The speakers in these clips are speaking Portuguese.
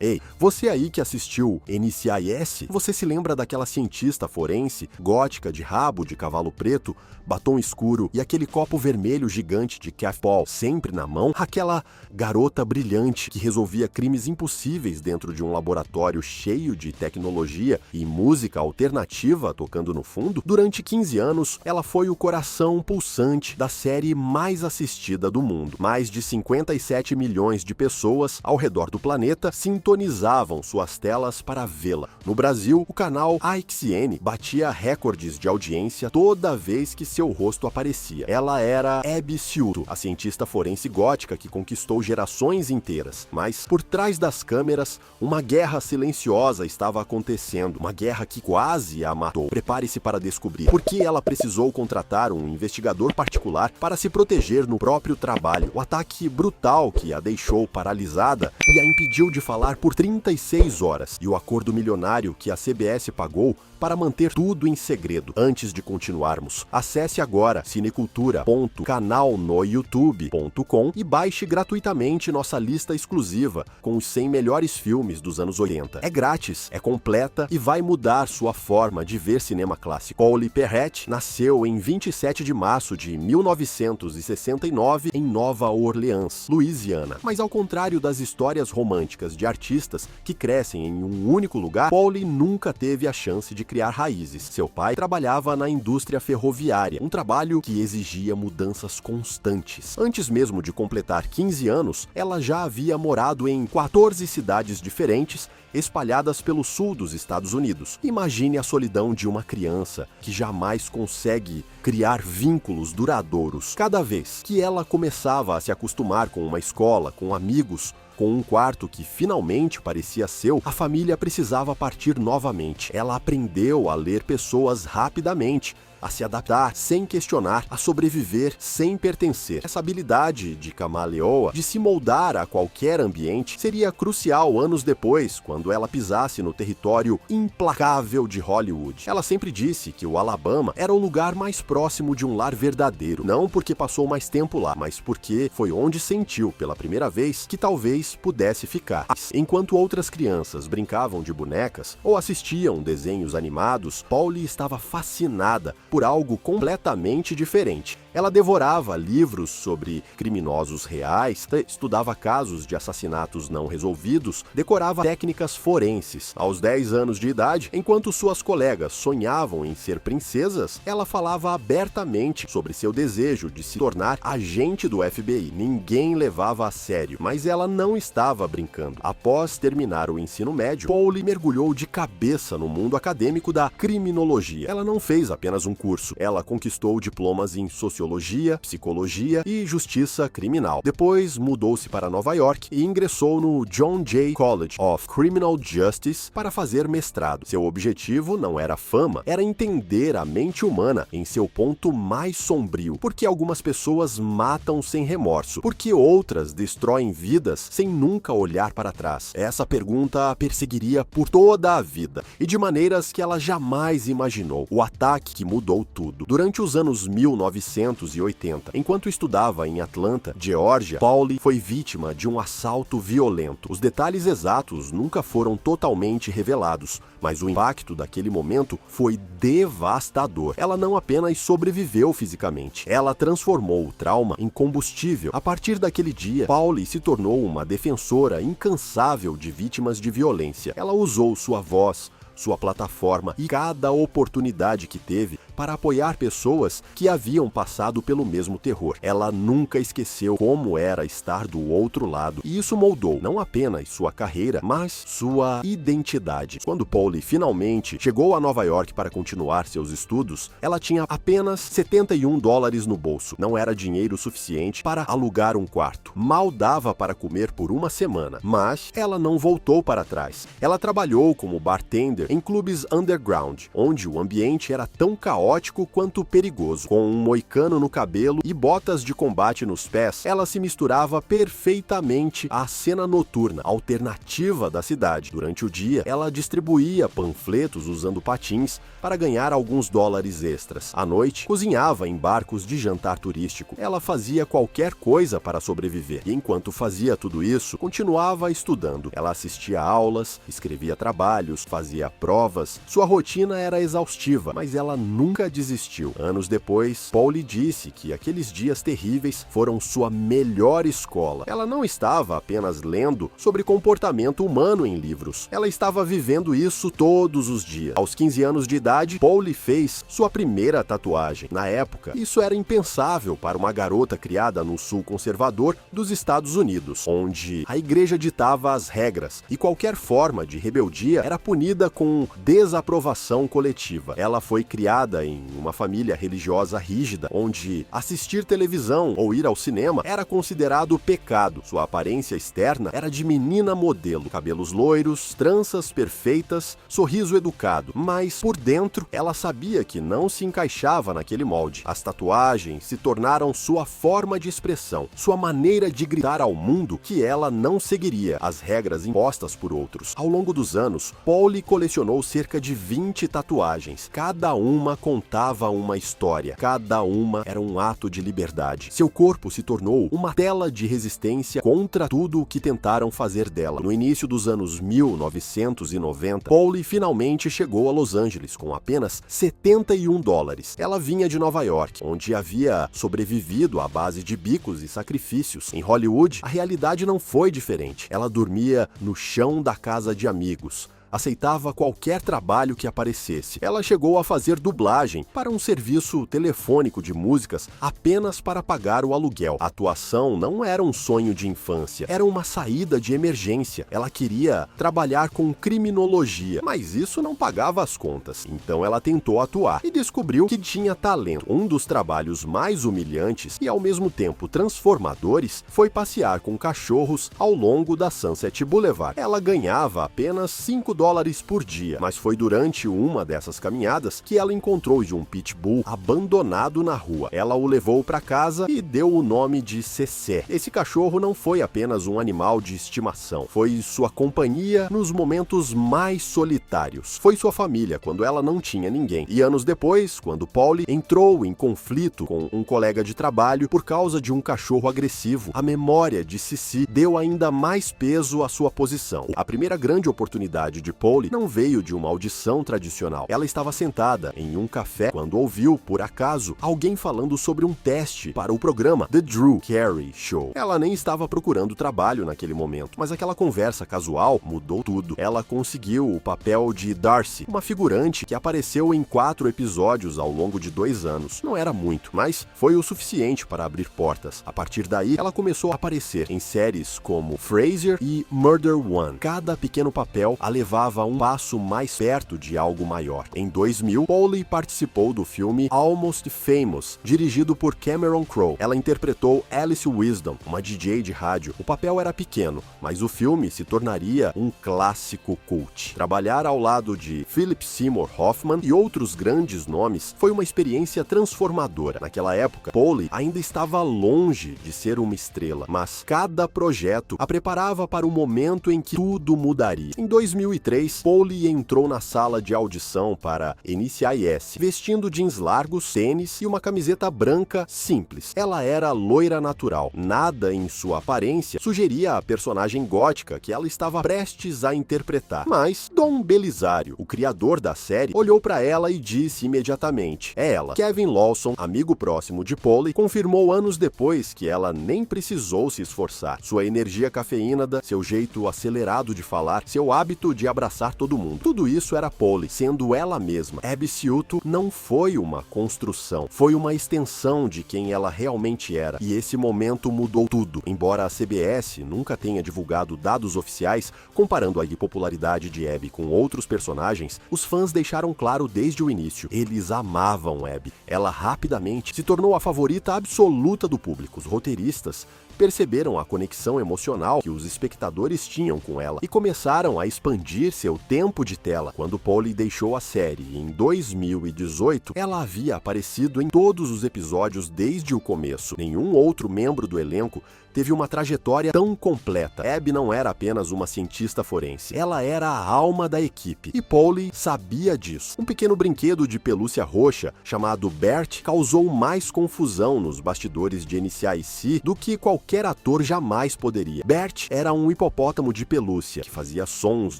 Ei, você aí que assistiu NCIS, você se lembra daquela cientista forense, gótica de rabo de cavalo preto, batom escuro e aquele copo vermelho gigante de Cafol sempre na mão? Aquela garota brilhante que resolvia crimes impossíveis dentro de um laboratório cheio de tecnologia e música alternativa tocando no fundo? Durante 15 anos, ela foi o coração pulsante da série mais assistida do mundo. Mais de 57 milhões de pessoas ao redor do planeta sintonizavam suas telas para vê-la. No Brasil, o canal AXN batia recordes de audiência toda vez que seu rosto aparecia. Ela era Abby Ciuto, a cientista forense gótica que conquistou gerações inteiras. Mas, por trás das câmeras, uma guerra silenciosa estava acontecendo. Uma guerra que quase a matou. Prepare-se para descobrir por que ela precisou contratar um investigador particular para se proteger no próprio trabalho. O ataque brutal que a deixou paralisada e a impediu de falar por 36 horas. E o acordo milionário que a CBS pagou para manter tudo em segredo. Antes de continuarmos, acesse agora cinecultura.canalnoyoutube.com e baixe gratuitamente nossa lista exclusiva com os 100 melhores filmes dos anos 80. É grátis, é completa e vai mudar sua forma de ver cinema clássico. Paul Perret nasceu em 27 de março de 1969 em Nova Orleans, Louisiana. Mas ao contrário das histórias românticas de artistas que crescem em um único lugar, Paul nunca teve a chance de criar raízes. Seu pai trabalhava na indústria ferroviária, um trabalho que exigia mudanças constantes. Antes mesmo de completar 15 anos, ela já havia morado em 14 cidades diferentes, espalhadas pelo sul dos Estados Unidos. Imagine a solidão de uma criança que jamais consegue criar vínculos duradouros. Cada vez que ela começava a se acostumar com uma escola, com amigos, com um quarto que finalmente parecia seu, a família precisava partir novamente. Ela aprendeu a ler pessoas rapidamente, a se adaptar sem questionar, a sobreviver sem pertencer. Essa habilidade de camaleoa, de se moldar a qualquer ambiente, seria crucial anos depois, quando ela pisasse no território implacável de Hollywood. Ela sempre disse que o Alabama era o lugar mais próximo de um lar verdadeiro, não porque passou mais tempo lá, mas porque foi onde sentiu, pela primeira vez, que talvez pudesse ficar. Enquanto outras crianças brincavam de bonecas ou assistiam desenhos animados, Paul estava fascinada por algo completamente diferente. Ela devorava livros sobre criminosos reais, estudava casos de assassinatos não resolvidos, decorava técnicas forenses. Aos 10 anos de idade, enquanto suas colegas sonhavam em ser princesas, ela falava abertamente sobre seu desejo de se tornar agente do FBI. Ninguém levava a sério, mas ela não estava brincando. Após terminar o ensino médio, Paul mergulhou de cabeça no mundo acadêmico da criminologia. Ela não fez apenas um curso, ela conquistou diplomas em sociologia, psicologia e justiça criminal. Depois mudou-se para Nova York e ingressou no John Jay College of Criminal Justice para fazer mestrado. Seu objetivo não era fama, era entender a mente humana em seu ponto mais sombrio. Por que algumas pessoas matam sem remorso? Por que outras destroem vidas sem nunca olhar para trás? Essa pergunta a perseguiria por toda a vida e de maneiras que ela jamais imaginou. O ataque que mudou tudo. Durante os anos 1980, enquanto estudava em Atlanta, Geórgia, Paul foi vítima de um assalto violento. Os detalhes exatos nunca foram totalmente revelados, mas o impacto daquele momento foi devastador. Ela não apenas sobreviveu fisicamente, ela transformou o trauma em combustível. A partir daquele dia, Paul se tornou uma defensora incansável de vítimas de violência. Ela usou sua voz, sua plataforma e cada oportunidade que teve para apoiar pessoas que haviam passado pelo mesmo terror. Ela nunca esqueceu como era estar do outro lado, e isso moldou não apenas sua carreira, mas sua identidade. Quando Paul finalmente chegou a Nova York para continuar seus estudos, ela tinha apenas $71 no bolso. Não era dinheiro suficiente para alugar um quarto. Mal dava para comer por uma semana, mas ela não voltou para trás. Ela trabalhou como bartender em clubes underground, onde o ambiente era tão caótico caótico quanto perigoso. Com um moicano no cabelo e botas de combate nos pés, ela se misturava perfeitamente à cena noturna, alternativa da cidade. Durante o dia, ela distribuía panfletos usando patins para ganhar alguns dólares extras. À noite, cozinhava em barcos de jantar turístico. Ela fazia qualquer coisa para sobreviver. E enquanto fazia tudo isso, continuava estudando. Ela assistia a aulas, escrevia trabalhos, fazia provas. Sua rotina era exaustiva, mas ela nunca desistiu. Anos depois, Paul lhe disse que aqueles dias terríveis foram sua melhor escola. Ela não estava apenas lendo sobre comportamento humano em livros. Ela estava vivendo isso todos os dias. Aos 15 anos de idade, Paul fez sua primeira tatuagem. Na época, isso era impensável para uma garota criada no sul conservador dos Estados Unidos, onde a igreja ditava as regras e qualquer forma de rebeldia era punida com desaprovação coletiva. Ela foi criada em uma família religiosa rígida, onde assistir televisão ou ir ao cinema era considerado pecado. Sua aparência externa era de menina modelo, cabelos loiros, tranças perfeitas, sorriso educado, mas por dentro ela sabia que não se encaixava naquele molde. As tatuagens se tornaram sua forma de expressão, sua maneira de gritar ao mundo que ela não seguiria as regras impostas por outros. Ao longo dos anos, Paul colecionou cerca de 20 tatuagens. Cada uma contava uma história, cada uma era um ato de liberdade. Seu corpo se tornou uma tela de resistência contra tudo o que tentaram fazer dela. No início dos anos 1990, Paul finalmente chegou a Los Angeles com apenas $71. Ela vinha de Nova York, onde havia sobrevivido à base de bicos e sacrifícios. Em Hollywood, a realidade não foi diferente. Ela dormia no chão da casa de amigos. Aceitava qualquer trabalho que aparecesse. Ela chegou a fazer dublagem para um serviço telefônico de músicas apenas para pagar o aluguel. A atuação não era um sonho de infância, era uma saída de emergência. Ela queria trabalhar com criminologia, mas isso não pagava as contas. Então ela tentou atuar e descobriu que tinha talento. Um dos trabalhos mais humilhantes e ao mesmo tempo transformadores foi passear com cachorros ao longo da Sunset Boulevard. Ela ganhava apenas $5 por dia, mas foi durante uma dessas caminhadas que ela encontrou um pitbull abandonado na rua. Ela o levou para casa e deu o nome de Cecé. Esse cachorro não foi apenas um animal de estimação, foi sua companhia nos momentos mais solitários. Foi sua família quando ela não tinha ninguém. E anos depois, quando Paul entrou em conflito com um colega de trabalho por causa de um cachorro agressivo, a memória de Cici deu ainda mais peso à sua posição. A primeira grande oportunidade de Paul não veio de uma audição tradicional. Ela estava sentada em um café quando ouviu, por acaso, alguém falando sobre um teste para o programa The Drew Carey Show. Ela nem estava procurando trabalho naquele momento, mas aquela conversa casual mudou tudo. Ela conseguiu o papel de Darcy, uma figurante que apareceu em 4 episódios ao longo de 2 anos. Não era muito, mas foi o suficiente para abrir portas. A partir daí, ela começou a aparecer em séries como Frasier e Murder One. Cada pequeno papel a levava um passo mais perto de algo maior. Em 2000, Paul participou do filme Almost Famous, dirigido por Cameron Crowe. Ela interpretou Alice Wisdom, uma DJ de rádio. O papel era pequeno, mas o filme se tornaria um clássico cult. Trabalhar ao lado de Philip Seymour Hoffman e outros grandes nomes foi uma experiência transformadora. Naquela época, Paul ainda estava longe de ser uma estrela, mas cada projeto a preparava para o momento em que tudo mudaria. Em 2003, Paul entrou na sala de audição para NCIS, vestindo jeans largos, tênis e uma camiseta branca simples. Ela era loira natural. Nada em sua aparência sugeria a personagem gótica que ela estava prestes a interpretar. Mas Don Belisário, o criador da série, olhou para ela e disse imediatamente: é ela. Kevin Lawson, amigo próximo de Paul, confirmou anos depois que ela nem precisou se esforçar. Sua energia cafeínada, seu jeito acelerado de falar, seu hábito de abraçar todo mundo. Tudo isso era Paul, sendo ela mesma. Abby Ciuto não foi uma construção, foi uma extensão de quem ela realmente era. E esse momento mudou tudo. Embora a CBS nunca tenha divulgado dados oficiais comparando a popularidade de Abby com outros personagens, os fãs deixaram claro desde o início. Eles amavam Abby. Ela rapidamente se tornou a favorita absoluta do público. Os roteiristas perceberam a conexão emocional que os espectadores tinham com ela e começaram a expandir seu tempo de tela. Quando Polly deixou a série em 2018, ela havia aparecido em todos os episódios desde o começo. Nenhum outro membro do elenco teve uma trajetória tão completa. Abby não era apenas uma cientista forense, ela era a alma da equipe, e Polly sabia disso. Um pequeno brinquedo de pelúcia roxa, chamado Bert, causou mais confusão nos bastidores de NCIS do que qualquer ator jamais poderia. Bert era um hipopótamo de pelúcia, que fazia sons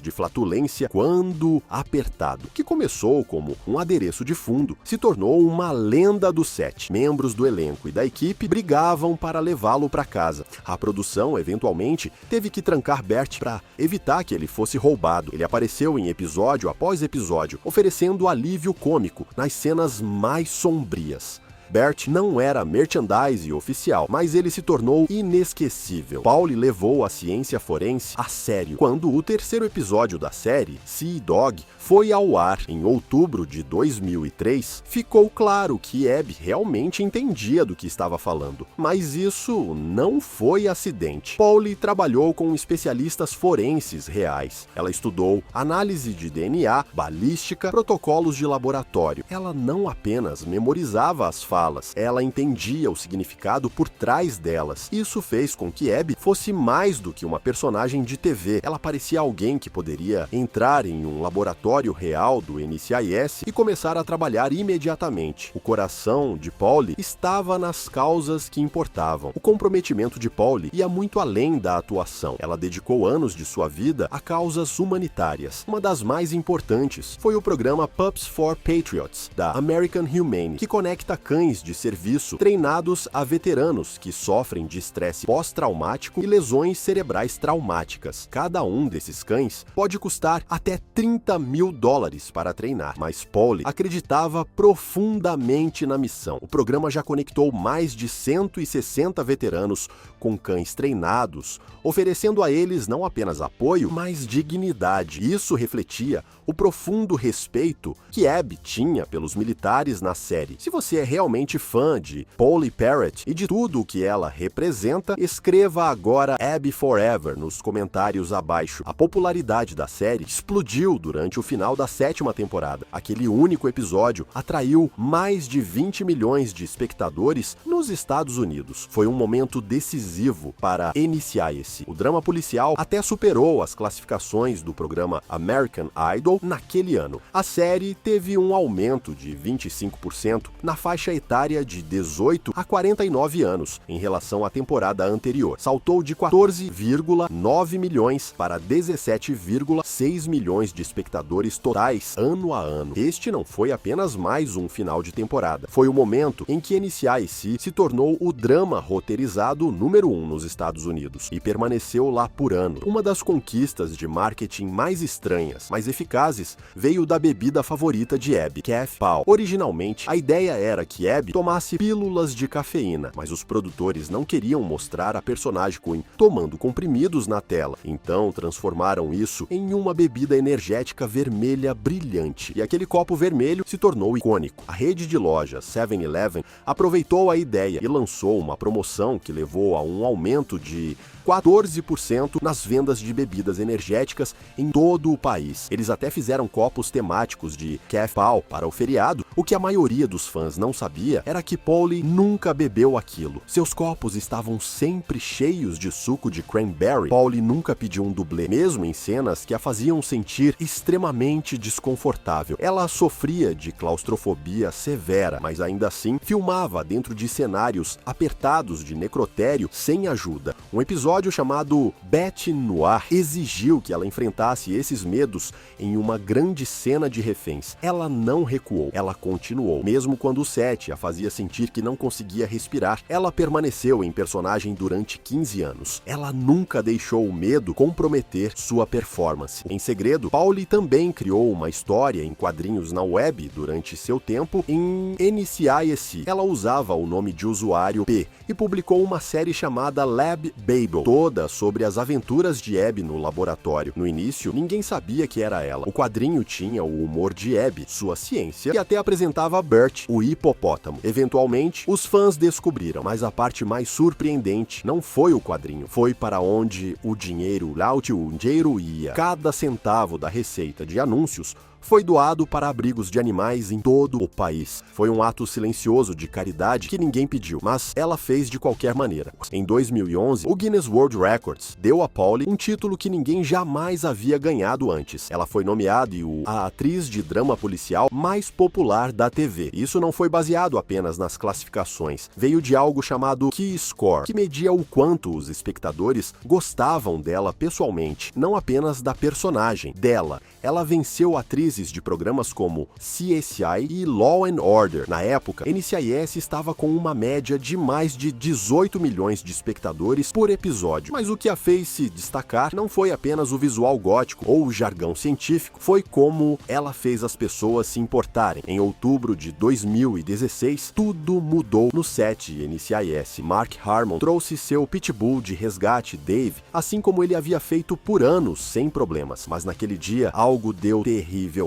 de flatulência quando apertado, que começou como um adereço de fundo, se tornou uma lenda do set. Membros do elenco e da equipe brigavam para levá-lo para casa. A produção, eventualmente, teve que trancar Bert para evitar que ele fosse roubado. Ele apareceu em episódio após episódio, oferecendo alívio cômico nas cenas mais sombrias. Bert não era merchandise oficial, mas ele se tornou inesquecível. Polly levou a ciência forense a sério. Quando o terceiro episódio da série, Sea Dog, foi ao ar em outubro de 2003, ficou claro que Abby realmente entendia do que estava falando. Mas isso não foi acidente. Polly trabalhou com especialistas forenses reais. Ela estudou análise de DNA, balística, protocolos de laboratório. Ela não apenas memorizava as falas, ela entendia o significado por trás delas. Isso fez com que Abby fosse mais do que uma personagem de TV. Ela parecia alguém que poderia entrar em um laboratório real do NCIS e começar a trabalhar imediatamente. O coração de Polly estava nas causas que importavam. O comprometimento de Polly ia muito além da atuação. Ela dedicou anos de sua vida a causas humanitárias. Uma das mais importantes foi o programa Pups for Patriots, da American Humane, que conecta cães de serviço treinados a veteranos que sofrem de estresse pós-traumático e lesões cerebrais traumáticas. Cada um desses cães pode custar até $30 mil para treinar, mas Polly acreditava profundamente na missão. O programa já conectou mais de 160 veteranos com cães treinados, oferecendo a eles não apenas apoio, mas dignidade. Isso refletia o profundo respeito que Abby tinha pelos militares na série. Se você é realmente fã de Polly Parrott e de tudo o que ela representa, escreva agora Abby Forever nos comentários abaixo. A popularidade da série explodiu durante o final da 7ª temporada. Aquele único episódio atraiu mais de 20 milhões de espectadores nos Estados Unidos. Foi um momento decisivo para NCIS. O drama policial até superou as classificações do programa American Idol naquele ano. A série teve um aumento de 25% na faixa etária de 18 a 49 anos em relação à temporada anterior. Saltou de 14,9 milhões para 17,6 milhões de espectadores totais ano a ano. Este não foi apenas mais um final de temporada. Foi o momento em que NCIS se tornou o drama roteirizado número 1 nos Estados Unidos e permaneceu lá por ano. Uma das conquistas de marketing mais estranhas, mas eficazes, veio da bebida favorita de Abby, Caf-Pau. Originalmente, a ideia era que Abby tomasse pílulas de cafeína, mas os produtores não queriam mostrar a personagem Queen tomando comprimidos na tela. Então transformaram isso em uma bebida energética vermelha brilhante, e aquele copo vermelho se tornou icônico. A rede de lojas 7-Eleven aproveitou a ideia e lançou uma promoção que levou a um aumento de 14% nas vendas de bebidas energéticas em todo o país. Eles até fizeram copos temáticos de Caf-Pau para o feriado. O que a maioria dos fãs não sabia era que Polly nunca bebeu aquilo. Seus copos estavam sempre cheios de suco de cranberry. Polly nunca pediu um dublê, mesmo em cenas que a faziam sentir extremamente desconfortável. Ela sofria de claustrofobia severa, mas ainda assim filmava dentro de cenários apertados de necrotério sem ajuda. Um episódio chamado Bête Noire exigiu que ela enfrentasse esses medos em uma grande cena de reféns. Ela não recuou, ela continuou. Mesmo quando o set a fazia sentir que não conseguia respirar, ela permaneceu em personagem durante 15 anos. Ela nunca deixou o medo comprometer sua performance. Em segredo, Polly também criou uma história em quadrinhos na web durante seu tempo em NCIS. Ela usava o nome de usuário P e publicou uma série chamada Lab Babel, toda sobre as aventuras de Abby no laboratório. No início, ninguém sabia que era ela. O quadrinho tinha o humor de Abby, sua ciência, e até apresentava Bert, o hipopótamo. Eventualmente, os fãs descobriram, mas a parte mais surpreendente não foi o quadrinho, foi para onde o dinheiro ia. Cada centavo da receita de anúncios foi doado para abrigos de animais em todo o país. Foi um ato silencioso de caridade que ninguém pediu, mas ela fez de qualquer maneira. Em 2011, o Guinness World Records deu a Pauli um título que ninguém jamais havia ganhado antes. Ela foi nomeada a atriz de drama policial mais popular da TV. Isso não foi baseado apenas nas classificações. Veio de algo chamado Key Score, que media o quanto os espectadores gostavam dela pessoalmente, não apenas da personagem dela. Ela venceu atrizes de programas como CSI e Law and Order. Na época, NCIS estava com uma média de mais de 18 milhões de espectadores por episódio. Mas o que a fez se destacar não foi apenas o visual gótico ou o jargão científico, foi como ela fez as pessoas se importarem. Em outubro de 2016, tudo mudou no set de NCIS. Mark Harmon trouxe seu pitbull de resgate, Dave, assim como ele havia feito por anos, sem problemas. Mas naquele dia, algo deu terrivelmente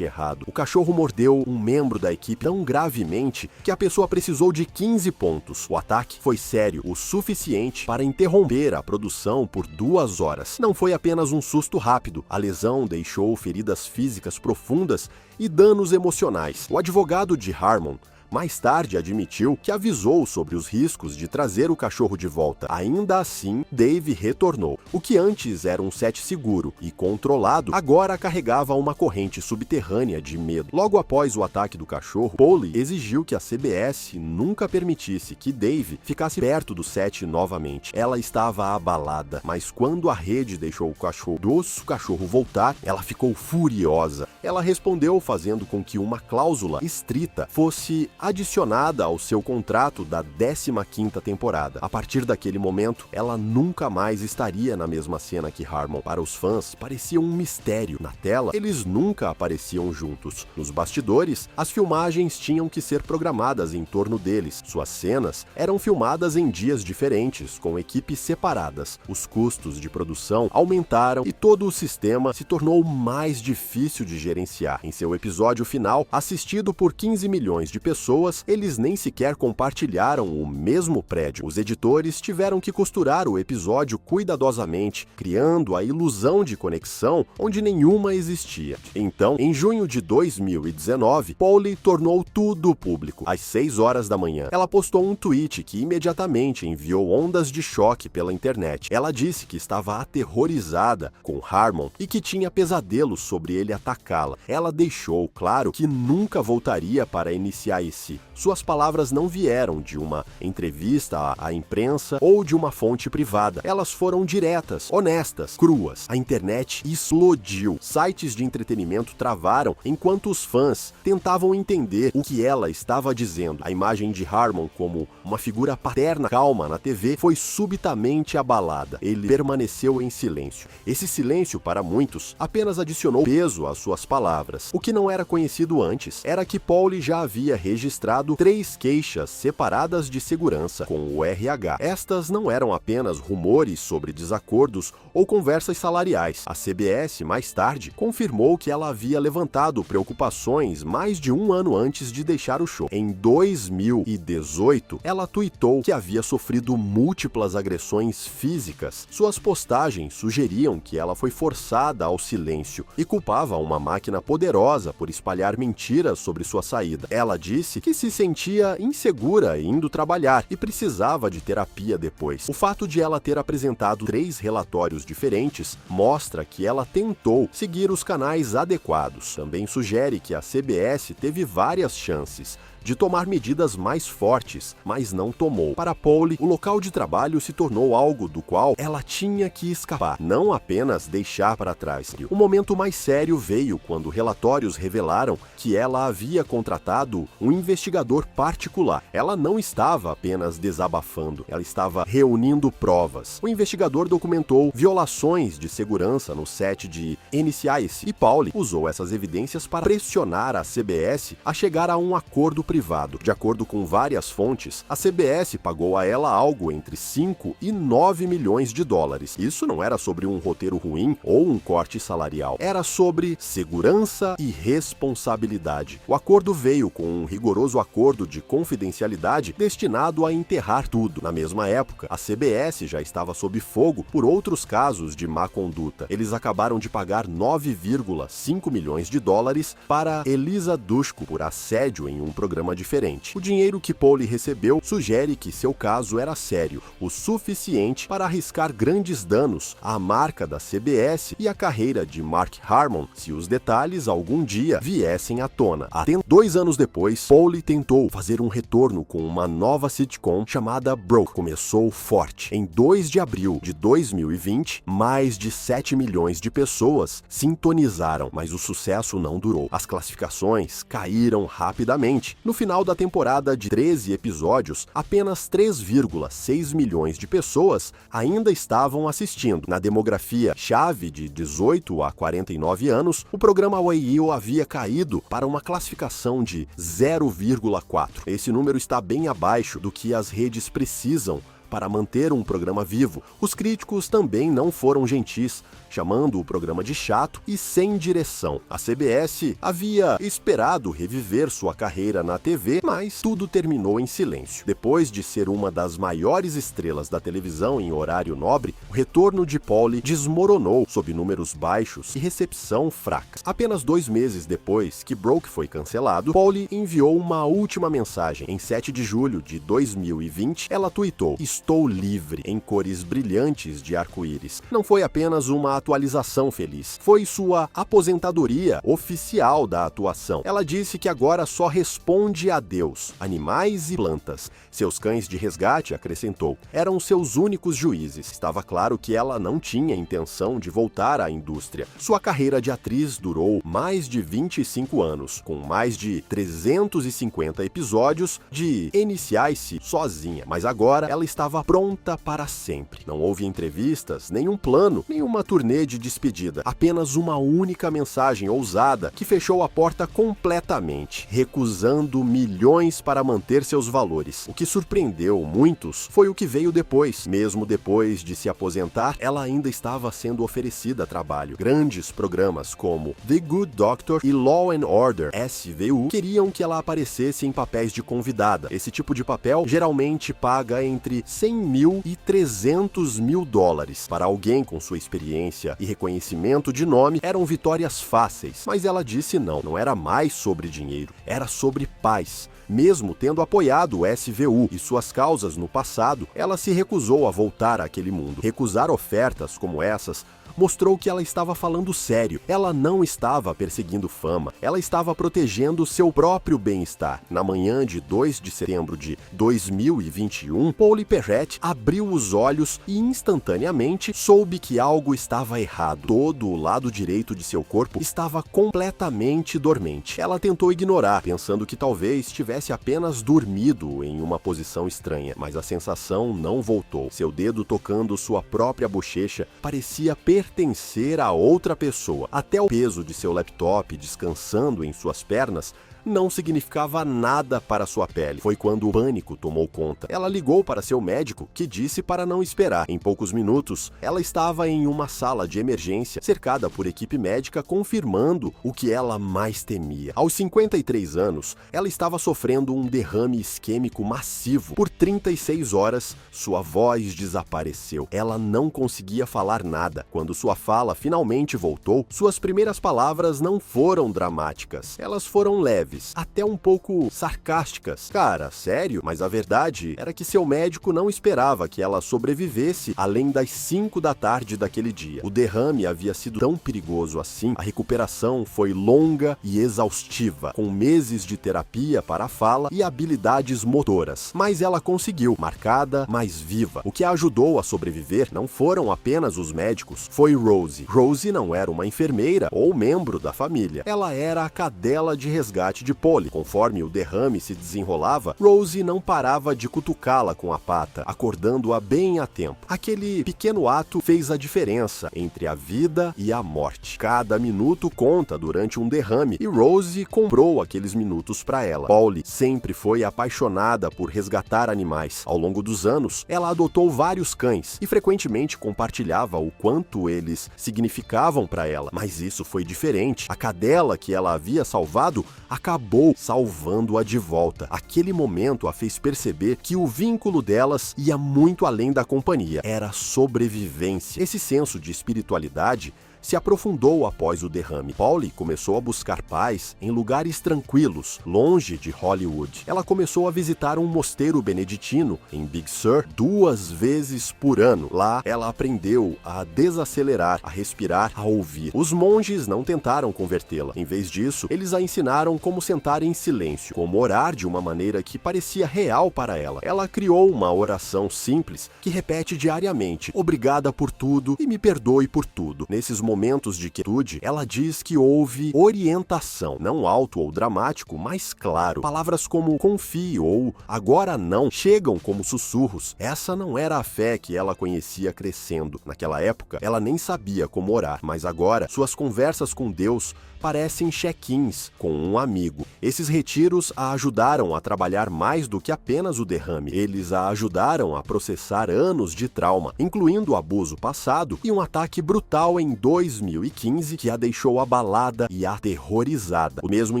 errado. O cachorro mordeu um membro da equipe tão gravemente que a pessoa precisou de 15 pontos. O ataque foi sério o suficiente para interromper a produção por 2 horas. Não foi apenas um susto rápido. A lesão deixou feridas físicas profundas e danos emocionais. O advogado de Harmon mais tarde admitiu que avisou sobre os riscos de trazer o cachorro de volta. Ainda assim, Dave retornou. O que antes era um set seguro e controlado, agora carregava uma corrente subterrânea de medo. Logo após o ataque do cachorro, Pauli exigiu que a CBS nunca permitisse que Dave ficasse perto do set novamente. Ela estava abalada, mas quando a rede deixou o cachorro voltar, ela ficou furiosa. Ela respondeu fazendo com que uma cláusula estrita fosse adicionada ao seu contrato da 15ª temporada. A partir daquele momento, ela nunca mais estaria na mesma cena que Harmon. Para os fãs, parecia um mistério. Na tela, eles nunca apareciam juntos. Nos bastidores, as filmagens tinham que ser programadas em torno deles. Suas cenas eram filmadas em dias diferentes, com equipes separadas. Os custos de produção aumentaram e todo o sistema se tornou mais difícil de gerenciar. Em seu episódio final, assistido por 15 milhões de pessoas, eles nem sequer compartilharam o mesmo prédio. Os editores tiveram que costurar o episódio cuidadosamente, criando a ilusão de conexão onde nenhuma existia. Então, em junho de 2019, Pauli tornou tudo público. Às 6 horas da manhã, ela postou um tweet que imediatamente enviou ondas de choque pela internet. Ela disse que estava aterrorizada com Harmon e que tinha pesadelos sobre ele atacá-la. Ela deixou claro que nunca voltaria para iniciar esse. Suas palavras não vieram de uma entrevista à imprensa ou de uma fonte privada. Elas foram diretas, honestas, cruas. A internet explodiu. Sites de entretenimento travaram enquanto os fãs tentavam entender o que ela estava dizendo. A imagem de Harmon como uma figura paterna calma na TV foi subitamente abalada. Ele permaneceu em silêncio. Esse silêncio, para muitos, apenas adicionou peso às suas palavras. O que não era conhecido antes era que Pauli já havia registrado 3 queixas separadas de segurança com o RH. Estas não eram apenas rumores sobre desacordos ou conversas salariais. A CBS, mais tarde, confirmou que ela havia levantado preocupações mais de 1 ano antes de deixar o show. Em 2018, ela tuitou que havia sofrido múltiplas agressões físicas. Suas postagens sugeriam que ela foi forçada ao silêncio e culpava uma máquina poderosa por espalhar mentiras sobre sua saída. Ela disse que se sentia insegura indo trabalhar e precisava de terapia depois. O fato de ela ter apresentado 3 relatórios diferentes mostra que ela tentou seguir os canais adequados. Também sugere que a CBS teve várias chances de tomar medidas mais fortes, mas não tomou. Para Pauli, o local de trabalho se tornou algo do qual ela tinha que escapar, não apenas deixar para trás. O momento mais sério veio quando relatórios revelaram que ela havia contratado um investigador particular. Ela não estava apenas desabafando, ela estava reunindo provas. O investigador documentou violações de segurança no set de NCIS e Pauli usou essas evidências para pressionar a CBS a chegar a um acordo privado. De acordo com várias fontes, a CBS pagou a ela algo entre 5 e 9 milhões de dólares. Isso não era sobre um roteiro ruim ou um corte salarial. Era sobre segurança e responsabilidade. O acordo veio com um rigoroso acordo de confidencialidade destinado a enterrar tudo. Na mesma época, a CBS já estava sob fogo por outros casos de má conduta. Eles acabaram de pagar 9,5 milhões de dólares para Elisa Dushku por assédio em um programa diferente. O dinheiro que Pauly recebeu sugere que seu caso era sério, o suficiente para arriscar grandes danos à marca da CBS e à carreira de Mark Harmon, se os detalhes algum dia viessem à tona. 2 anos depois, Pauly tentou fazer um retorno com uma nova sitcom chamada Broke. Começou forte. Em 2 de abril de 2020, mais de 7 milhões de pessoas sintonizaram, mas o sucesso não durou. As classificações caíram rapidamente. No final da temporada de 13 episódios, apenas 3,6 milhões de pessoas ainda estavam assistindo. Na demografia chave de 18 a 49 anos, o programa Way You havia caído para uma classificação de 0,4. Esse número está bem abaixo do que as redes precisam para manter um programa vivo. Os críticos também não foram gentis, chamando o programa de chato e sem direção. A CBS havia esperado reviver sua carreira na TV, mas tudo terminou em silêncio. Depois de ser uma das maiores estrelas da televisão em horário nobre, o retorno de Pauly desmoronou sob números baixos e recepção fraca. Apenas 2 meses depois que Broke foi cancelado, Pauly enviou uma última mensagem. Em 7 de julho de 2020, ela tuitou: "Estou livre", em cores brilhantes de arco-íris. Não foi apenas uma atualização feliz, foi sua aposentadoria oficial da atuação. Ela disse que agora só responde a Deus, animais e plantas. Seus cães de resgate, acrescentou, eram seus únicos juízes. Estava claro que ela não tinha intenção de voltar à indústria. Sua carreira de atriz durou mais de 25 anos, com mais de 350 episódios de Iniciais-se sozinha, mas agora ela estava pronta para sempre. Não houve entrevistas, nenhum plano, nenhuma turnê de despedida. Apenas uma única mensagem ousada que fechou a porta completamente, recusando milhões para manter seus valores. O que surpreendeu muitos foi o que veio depois. Mesmo depois de se aposentar, ela ainda estava sendo oferecida trabalho. Grandes programas como The Good Doctor e Law and Order SVU queriam que ela aparecesse em papéis de convidada. Esse tipo de papel geralmente paga entre 100 mil e 300 mil dólares. Para alguém com sua experiência e reconhecimento de nome, eram vitórias fáceis. Mas ela disse não era mais sobre dinheiro, era sobre paz. Mesmo tendo apoiado o SVU e suas causas no passado, ela se recusou a voltar àquele mundo. Recusar ofertas como essas mostrou que ela estava falando sério. Ela não estava perseguindo fama, ela estava protegendo seu próprio bem-estar. Na manhã de 2 de setembro de 2021, Pauly Perrette abriu os olhos e instantaneamente soube que algo estava errado. Todo o lado direito de seu corpo estava completamente dormente. Ela tentou ignorar, pensando que talvez tivesse apenas dormido em uma posição estranha, mas a sensação não voltou. Seu dedo tocando sua própria bochecha parecia pertencer a outra pessoa. Até o peso de seu laptop descansando em suas pernas não significava nada para sua pele. Foi quando o pânico tomou conta. Ela ligou para seu médico, que disse para não esperar. Em poucos minutos, ela estava em uma sala de emergência, cercada por equipe médica, confirmando o que ela mais temia. Aos 53 anos, ela estava sofrendo um derrame isquêmico massivo. Por 36 horas, sua voz desapareceu. Ela não conseguia falar nada. Quando sua fala finalmente voltou, suas primeiras palavras não foram dramáticas. Elas foram leves, até um pouco sarcásticas. Cara, sério? Mas a verdade era que seu médico não esperava que ela sobrevivesse além das 5 da tarde daquele dia. O derrame havia sido tão perigoso assim, a recuperação foi longa e exaustiva, com meses de terapia para a fala e habilidades motoras. Mas ela conseguiu, marcada, mas viva. O que a ajudou a sobreviver não foram apenas os médicos, foi Rosie. Rosie não era uma enfermeira ou membro da família. Ela era a cadela de resgate de Polly. Conforme o derrame se desenrolava, Rose não parava de cutucá-la com a pata, acordando-a bem a tempo. Aquele pequeno ato fez a diferença entre a vida e a morte. Cada minuto conta durante um derrame e Rose comprou aqueles minutos para ela. Polly sempre foi apaixonada por resgatar animais. Ao longo dos anos, ela adotou vários cães e frequentemente compartilhava o quanto eles significavam para ela. Mas isso foi diferente. A cadela que ela havia salvado acabou salvando-a de volta. Aquele momento a fez perceber que o vínculo delas ia muito além da companhia. Era sobrevivência. Esse senso de espiritualidade se aprofundou após o derrame. Polly começou a buscar paz em lugares tranquilos, longe de Hollywood. Ela começou a visitar um mosteiro beneditino em Big Sur 2 vezes por ano. Lá, ela aprendeu a desacelerar, a respirar, a ouvir. Os monges não tentaram convertê-la. Em vez disso, eles a ensinaram como sentar em silêncio, como orar de uma maneira que parecia real para ela. Ela criou uma oração simples que repete diariamente: obrigada por tudo e me perdoe por tudo. Nesses momentos de quietude, ela diz que houve orientação, não alto ou dramático, mas claro. Palavras como confio ou agora não chegam como sussurros. Essa não era a fé que ela conhecia crescendo. Naquela época, ela nem sabia como orar, mas agora, suas conversas com Deus parecem check-ins com um amigo. Esses retiros a ajudaram a trabalhar mais do que apenas o derrame. Eles a ajudaram a processar anos de trauma, incluindo o abuso passado e um ataque brutal em 2015 que a deixou abalada e aterrorizada. Mesmo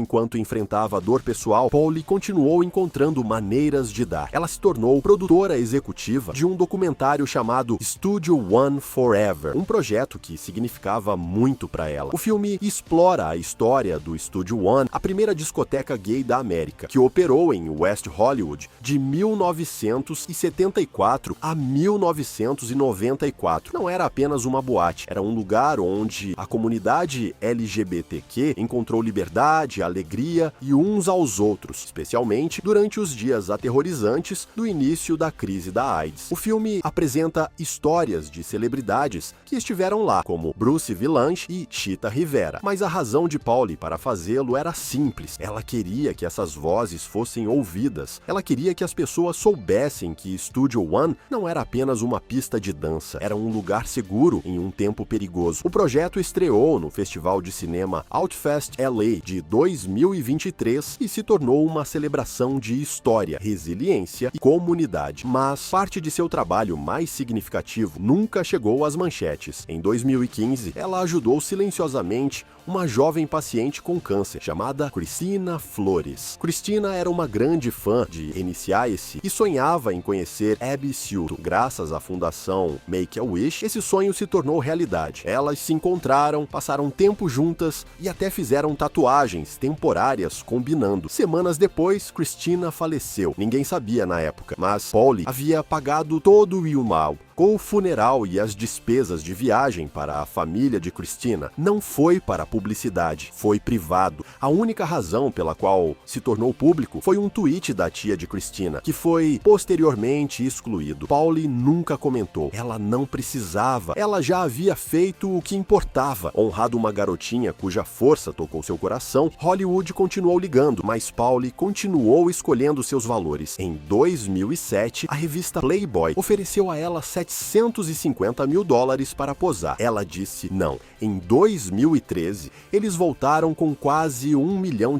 enquanto enfrentava a dor pessoal, Polly continuou encontrando maneiras de dar. Ela se tornou produtora executiva de um documentário chamado Studio One Forever, um projeto que significava muito para ela. O filme explora a história do Studio One, a primeira discoteca gay da América, que operou em West Hollywood de 1974 a 1994. Não era apenas uma boate, era um lugar onde a comunidade LGBTQ encontrou liberdade, alegria e uns aos outros, especialmente durante os dias aterrorizantes do início da crise da AIDS. O filme apresenta histórias de celebridades que estiveram lá, como Bruce Vilanch e Chita Rivera, mas a razão de Polly para fazê-lo era simples. Ela queria que essas vozes fossem ouvidas. Ela queria que as pessoas soubessem que Studio One não era apenas uma pista de dança, era um lugar seguro em um tempo perigoso. O projeto estreou no Festival de Cinema Outfest LA de 2023 e se tornou uma celebração de história, resiliência e comunidade. Mas parte de seu trabalho mais significativo nunca chegou às manchetes. Em 2015, ela ajudou silenciosamente uma jovem paciente com câncer, chamada Cristina Flores. Cristina era uma grande fã de Iniciae-se e sonhava em conhecer Abby Silto. Graças à fundação Make-A-Wish, esse sonho se tornou realidade. Elas se encontraram, passaram tempo juntas e até fizeram tatuagens temporárias combinando. Semanas depois, Cristina faleceu. Ninguém sabia na época, mas Polly havia pagado todo o mal. Com o funeral e as despesas de viagem para a família de Cristina. Não foi para publicidade, foi privado. A única razão pela qual se tornou público foi um tweet da tia de Cristina, que foi posteriormente excluído. Polly nunca comentou. Ela não precisava. Ela já havia feito o que importava. Honrado uma garotinha cuja força tocou seu coração, Hollywood continuou ligando, mas Polly continuou escolhendo seus valores. Em 2007, a revista Playboy ofereceu a ela $750 mil para posar. Ela disse não. Em 2013, eles voltaram com quase $1 milhão.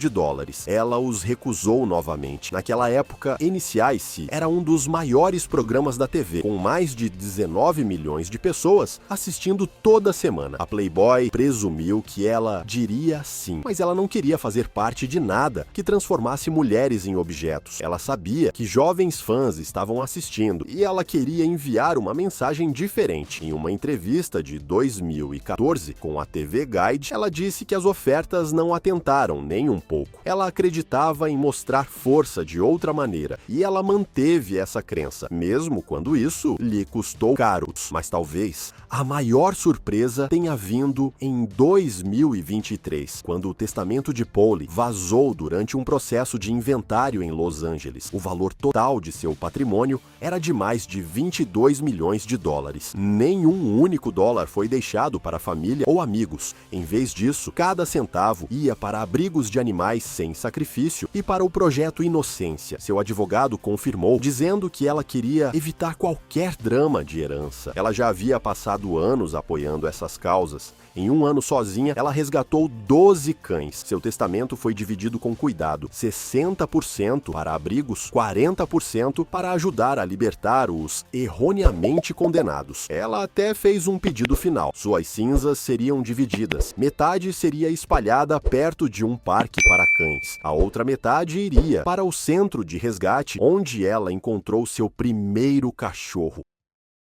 Ela os recusou novamente. Naquela época, Iniciae-se era um dos maiores programas da TV, com mais de 19 milhões de pessoas assistindo toda semana. A Playboy presumiu que ela diria sim, mas ela não queria fazer parte de nada que transformasse mulheres em objetos. Ela sabia que jovens fãs estavam assistindo e ela queria enviar uma mensagem diferente. Em uma entrevista de 2014 com a TV Guide, ela disse que as ofertas não atentaram nem um pouco. Ela acreditava em mostrar força de outra maneira e ela manteve essa crença, mesmo quando isso lhe custou caro. Mas talvez a maior surpresa tenha vindo em 2023, quando o testamento de Polly vazou durante um processo de inventário em Los Angeles. O valor total de seu patrimônio era de mais de $22 milhões. milhões de dólares. Nenhum único dólar foi deixado para a família ou amigos. Em vez disso, cada centavo ia para abrigos de animais sem sacrifício e para o projeto Inocência. Seu advogado confirmou, dizendo que ela queria evitar qualquer drama de herança. Ela já havia passado anos apoiando essas causas. Em um ano sozinha, ela resgatou 12 cães. Seu testamento foi dividido com cuidado: 60% para abrigos, 40% para ajudar a libertar os erroneamente condenados. Ela até fez um pedido final. Suas cinzas seriam divididas. Metade seria espalhada perto de um parque para cães. A outra metade iria para o centro de resgate, onde ela encontrou seu primeiro cachorro.